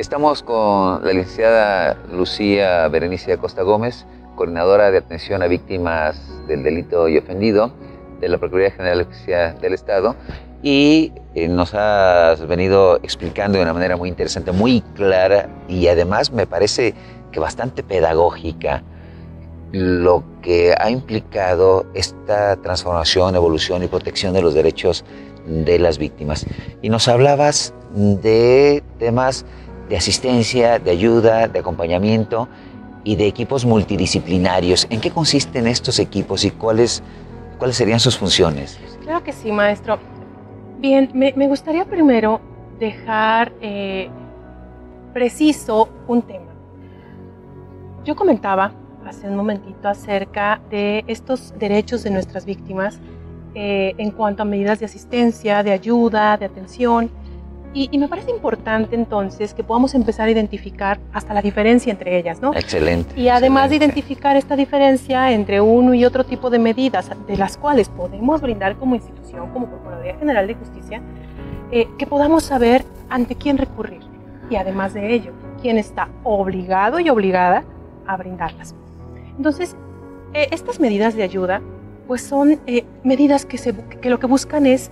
Estamos con la licenciada Lucía Berenice Acosta Gómez, coordinadora de atención a víctimas del delito y ofendido de la Procuraduría General de Justicia del Estado, y nos has venido explicando de una manera muy interesante, muy clara y además me parece que bastante pedagógica lo que ha implicado esta transformación, evolución y protección de los derechos de las víctimas. Y nos hablabas de temas de asistencia, de ayuda, de acompañamiento y de equipos multidisciplinarios. ¿En qué consisten estos equipos y cuáles serían sus funciones? Claro que sí, maestro. Bien, me gustaría primero dejar preciso un tema. Yo comentaba hace un momentito acerca de estos derechos de nuestras víctimas en cuanto a medidas de asistencia, de ayuda, de atención. Y me parece importante entonces que podamos empezar a identificar hasta la diferencia entre ellas, ¿no? Excelente. Y además excelente. de identificar esta diferencia entre uno y otro tipo de medidas de las cuales podemos brindar como institución, como Procuraduría General de Justicia, que podamos saber ante quién recurrir. Y además de ello, quién está obligado y obligada a brindarlas. Entonces, estas medidas de ayuda pues son medidas que lo que buscan es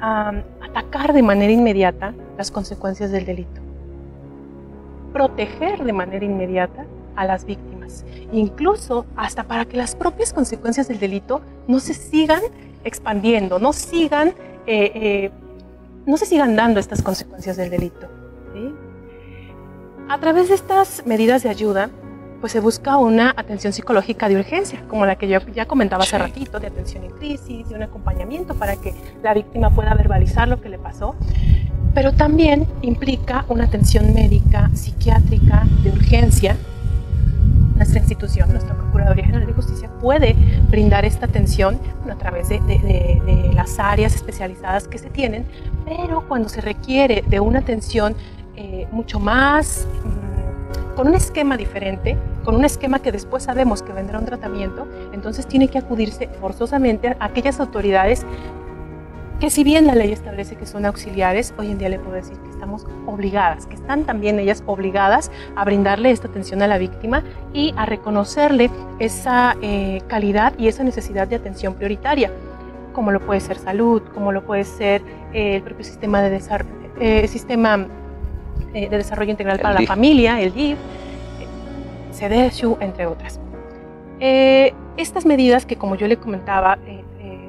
atacar de manera inmediata las consecuencias del delito, proteger de manera inmediata a las víctimas, incluso hasta para que las propias consecuencias del delito no se sigan expandiendo, no se sigan dando estas consecuencias del delito, ¿sí? A través de estas medidas de ayuda, pues se busca una atención psicológica de urgencia, como la que yo ya comentaba hace ratito, de atención en crisis, de un acompañamiento para que la víctima pueda verbalizar lo que le pasó, pero también implica una atención médica, psiquiátrica, de urgencia. Nuestra institución, nuestra Procuraduría General de Justicia, puede brindar esta atención a través de las áreas especializadas que se tienen, pero cuando se requiere de una atención mucho más con un esquema diferente, con un esquema que después sabemos que vendrá un tratamiento, entonces tiene que acudirse forzosamente a aquellas autoridades que, si bien la ley establece que son auxiliares, hoy en día le puedo decir que estamos obligadas, que están también ellas obligadas a brindarle esta atención a la víctima y a reconocerle esa calidad y esa necesidad de atención prioritaria, como lo puede ser salud, como lo puede ser el propio sistema de desarrollo integral para la familia, el DIF, CDSU, entre otras. Estas medidas que, como yo le comentaba,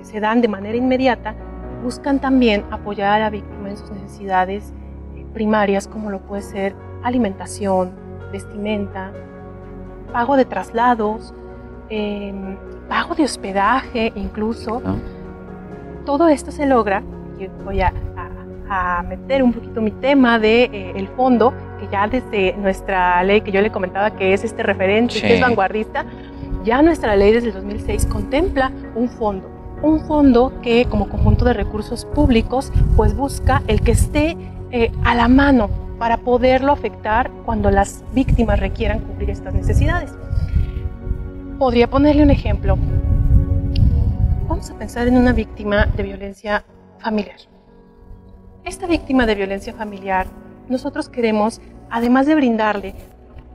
se dan de manera inmediata, buscan también apoyar a la víctima en sus necesidades primarias, como lo puede ser alimentación, vestimenta, pago de traslados, pago de hospedaje incluso. Todo esto se logra, y voy a meter un poquito mi tema de el fondo, que ya desde nuestra ley, que yo le comentaba que es este referente, que es vanguardista, ya nuestra ley desde el 2006 contempla un fondo que, como conjunto de recursos públicos, pues busca el que esté a la mano para poderlo afectar cuando las víctimas requieran cubrir estas necesidades. Podría ponerle un ejemplo. Vamos a pensar en una víctima de violencia familiar. Esta víctima de violencia familiar, nosotros queremos, además de brindarle,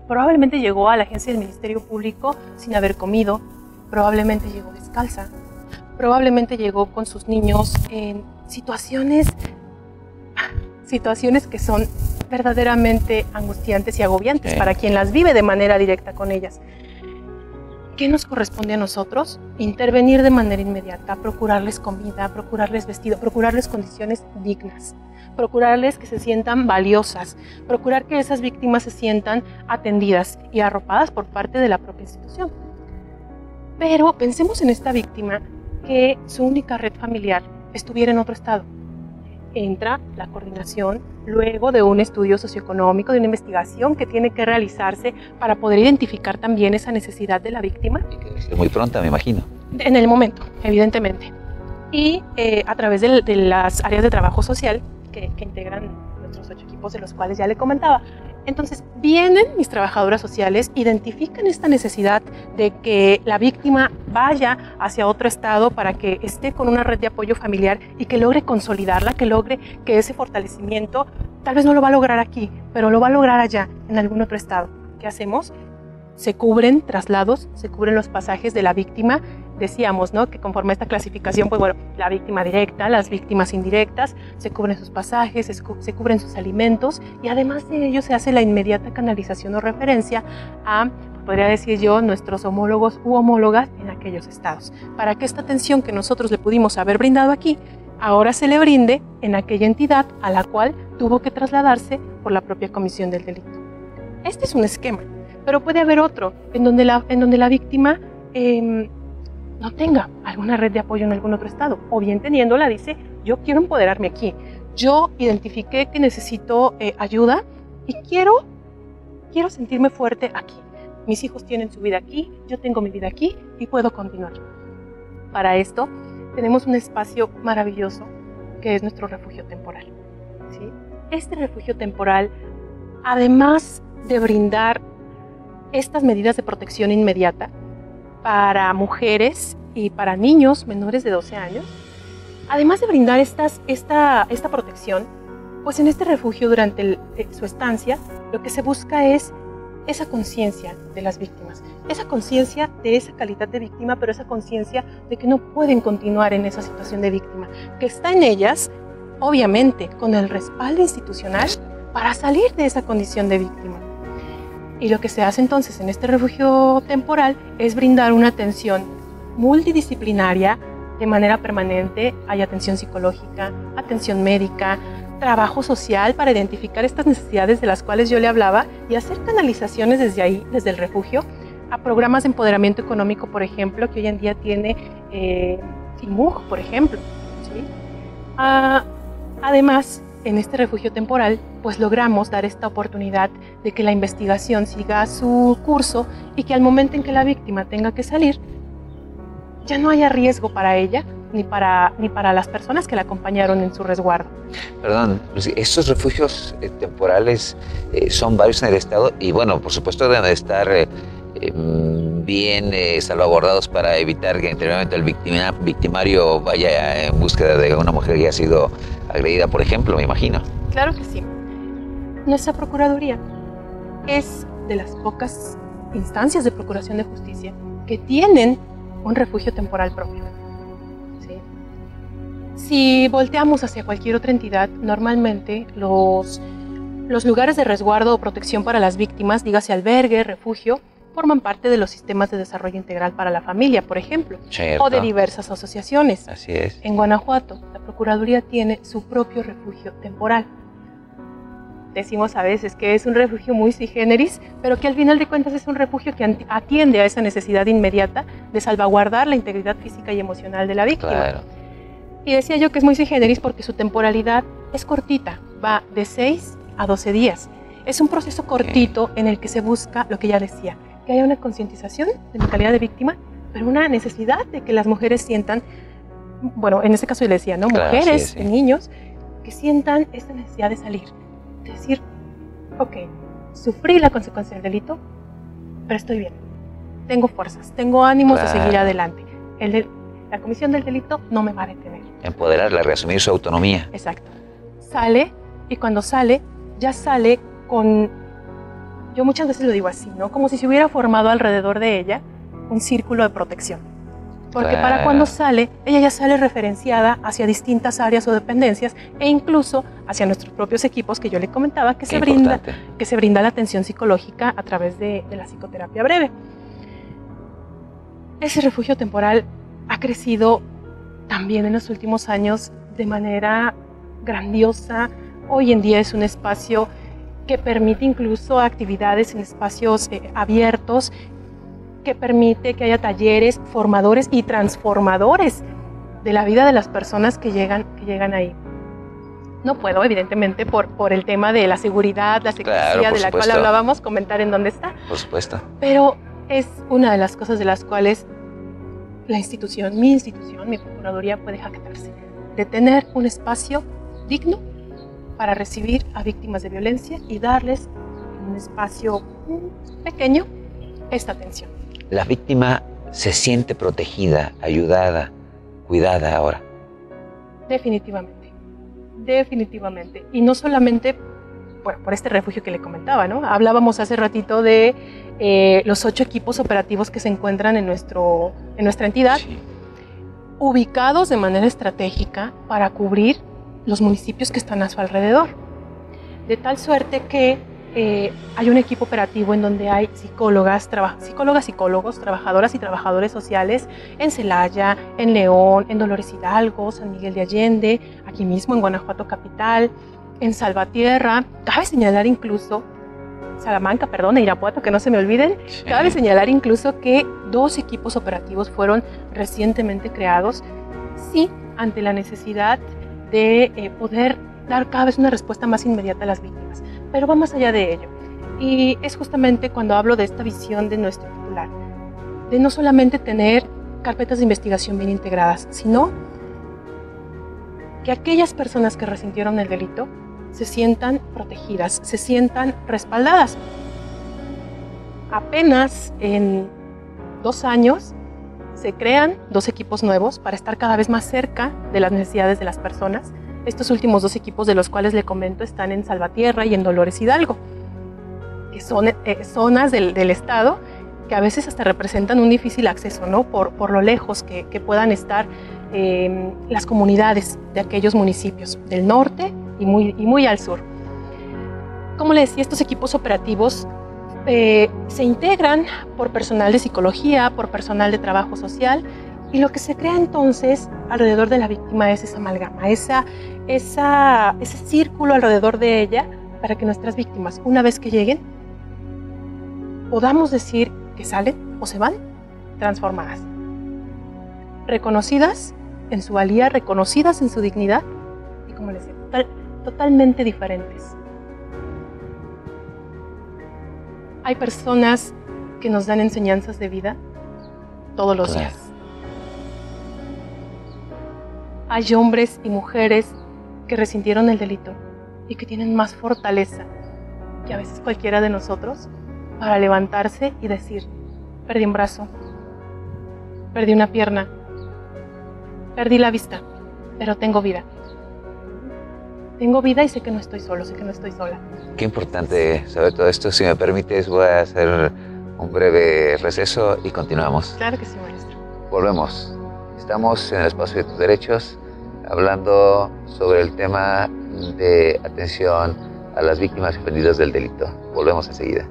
probablemente llegó a la agencia del Ministerio Público sin haber comido, probablemente llegó descalza, probablemente llegó con sus niños en situaciones que son verdaderamente angustiantes y agobiantes para quien las vive de manera directa con ellas. ¿Qué nos corresponde a nosotros? Intervenir de manera inmediata, procurarles comida, procurarles vestido, procurarles condiciones dignas, procurarles que se sientan valiosas, procurar que esas víctimas se sientan atendidas y arropadas por parte de la propia institución. Pero pensemos en esta víctima que su única red familiar estuviera en otro estado. Entra la coordinación luego de un estudio socioeconómico, de una investigación que tiene que realizarse para poder identificar también esa necesidad de la víctima. Y que es muy pronta, me imagino. En el momento, evidentemente. Y a través de las áreas de trabajo social que integran nuestros 8 equipos, de los cuales ya le comentaba. Entonces, vienen mis trabajadoras sociales, identifican esta necesidad de que la víctima vaya hacia otro estado para que esté con una red de apoyo familiar y que logre consolidarla, que logre que ese fortalecimiento tal vez no lo va a lograr aquí, pero lo va a lograr allá, en algún otro estado. ¿Qué hacemos? Se cubren traslados, se cubren los pasajes de la víctima. Decíamos, ¿no?, que conforme a esta clasificación, pues bueno, la víctima directa, las víctimas indirectas, se cubren sus pasajes, se cubren sus alimentos, y además de ello se hace la inmediata canalización o referencia a, podría decir yo, nuestros homólogos u homólogas en aquellos estados, para que esta atención que nosotros le pudimos haber brindado aquí, ahora se le brinde en aquella entidad a la cual tuvo que trasladarse por la propia comisión del delito. Este es un esquema, pero puede haber otro en donde la víctima no tenga alguna red de apoyo en algún otro estado, o bien teniéndola dice, yo quiero empoderarme aquí, yo identifiqué que necesito ayuda y quiero sentirme fuerte aquí. Mis hijos tienen su vida aquí, yo tengo mi vida aquí y puedo continuar. Para esto tenemos un espacio maravilloso que es nuestro refugio temporal, ¿sí? Este refugio temporal, además de brindar estas medidas de protección inmediata para mujeres y para niños menores de 12 años, además de brindar esta protección, pues en este refugio durante su estancia lo que se busca es esa conciencia de las víctimas, esa conciencia de esa calidad de víctima, pero esa conciencia de que no pueden continuar en esa situación de víctima, que está en ellas, obviamente, con el respaldo institucional para salir de esa condición de víctima. Y lo que se hace entonces en este refugio temporal es brindar una atención multidisciplinaria de manera permanente. Hay atención psicológica, atención médica, trabajo social para identificar estas necesidades de las cuales yo le hablaba y hacer canalizaciones desde ahí, desde el refugio, a programas de empoderamiento económico, por ejemplo, que hoy en día tiene CIMUG, por ejemplo, ¿sí? Además, en este refugio temporal, pues logramos dar esta oportunidad de que la investigación siga su curso y que al momento en que la víctima tenga que salir, ya no haya riesgo para ella ni para las personas que la acompañaron en su resguardo. Perdón, estos refugios temporales son varios en el estado y bueno, por supuesto deben estar bien salvaguardados para evitar que anteriormente el victimario vaya en búsqueda de una mujer que ha sido agredida, por ejemplo, me imagino. Claro que sí. Nuestra Procuraduría es de las pocas instancias de procuración de justicia que tienen un refugio temporal propio. ¿Sí? Si volteamos hacia cualquier otra entidad, normalmente los lugares de resguardo o protección para las víctimas, dígase albergue, refugio, forman parte de los sistemas de desarrollo integral para la familia, por ejemplo, Cierto. O de diversas asociaciones. Así es. En Guanajuato, la Procuraduría tiene su propio refugio temporal. Decimos a veces que es un refugio muy sui generis, pero que al final de cuentas es un refugio que atiende a esa necesidad inmediata de salvaguardar la integridad física y emocional de la víctima. Claro. Y decía yo que es muy sui generis porque su temporalidad es cortita, va de 6 a 12 días. Es un proceso cortito en el que se busca lo que ya decía, que haya una concientización de mi calidad de víctima, pero una necesidad de que las mujeres sientan, bueno, en este caso yo le decía, ¿no? Claro, Mujeres, sí. niños, que sientan esta necesidad de salir. Decir, ok, sufrí la consecuencia del delito, pero estoy bien, tengo fuerzas, tengo ánimos de seguir adelante. La comisión del delito no me va a detener. Empoderarla, reasumir su autonomía. Exacto. Sale, y cuando sale, ya sale con, yo muchas veces lo digo así, ¿no? Como si se hubiera formado alrededor de ella un círculo de protección. Porque para cuando sale, ella ya sale referenciada hacia distintas áreas o dependencias e incluso hacia nuestros propios equipos que yo le comentaba que se brinda la atención psicológica a través de la psicoterapia breve. Ese refugio temporal ha crecido también en los últimos años de manera grandiosa. Hoy en día es un espacio que permite incluso actividades en espacios abiertos, que permite que haya talleres formadores y transformadores de la vida de las personas que llegan ahí. No puedo, evidentemente, por el tema de la seguridad, la secrecía, claro, de la cual hablábamos, comentar en dónde está. Por supuesto. Pero es una de las cosas de las cuales mi institución, mi Procuraduría puede jactarse, de tener un espacio digno para recibir a víctimas de violencia y darles un espacio pequeño esta atención. La víctima se siente protegida, ayudada, cuidada ahora. Definitivamente, definitivamente. Y no solamente bueno, por este refugio que le comentaba, ¿no? Hablábamos hace ratito de los 8 equipos operativos que se encuentran en nuestra entidad, Sí. ubicados de manera estratégica para cubrir los municipios que están a su alrededor. De tal suerte que hay un equipo operativo en donde hay psicólogas, psicólogos, trabajadoras y trabajadores sociales en Celaya, en León, en Dolores Hidalgo, San Miguel de Allende, aquí mismo en Guanajuato capital, en Salvatierra. Cabe señalar incluso, Salamanca, perdón, e Irapuato, que no se me olviden. Sí. Cabe señalar incluso que 2 equipos operativos fueron recientemente creados, sí, ante la necesidad de poder dar cada vez una respuesta más inmediata a las víctimas. Pero va más allá de ello. Y es justamente cuando hablo de esta visión de nuestro titular, de no solamente tener carpetas de investigación bien integradas, sino que aquellas personas que resintieron el delito se sientan protegidas, se sientan respaldadas. Apenas en 2 años se crean 2 equipos nuevos para estar cada vez más cerca de las necesidades de las personas. Estos últimos 2 equipos de los cuales le comento están en Salvatierra y en Dolores Hidalgo, que son zonas del estado que a veces hasta representan un difícil acceso, ¿no? Por lo lejos que puedan estar las comunidades de aquellos municipios del norte y muy al sur. Como le decía, estos equipos operativos se integran por personal de psicología, por personal de trabajo social, y lo que se crea entonces alrededor de la víctima es esa amalgama, ese círculo alrededor de ella, para que nuestras víctimas, una vez que lleguen, podamos decir que salen o se van transformadas, reconocidas en su valía, reconocidas en su dignidad y, como les decía, totalmente diferentes. Hay personas que nos dan enseñanzas de vida todos los días. Hay hombres y mujeres que resintieron el delito y que tienen más fortaleza que a veces cualquiera de nosotros para levantarse y decir: perdí un brazo, perdí una pierna, perdí la vista, pero tengo vida. Tengo vida y sé que no estoy solo, sé que no estoy sola. Qué importante saber todo esto. Si me permites, voy a hacer un breve receso y continuamos. Claro que sí, maestro. Volvemos. Estamos en el espacio de tus derechos, hablando sobre el tema de atención a las víctimas y ofendidos del delito. Volvemos enseguida.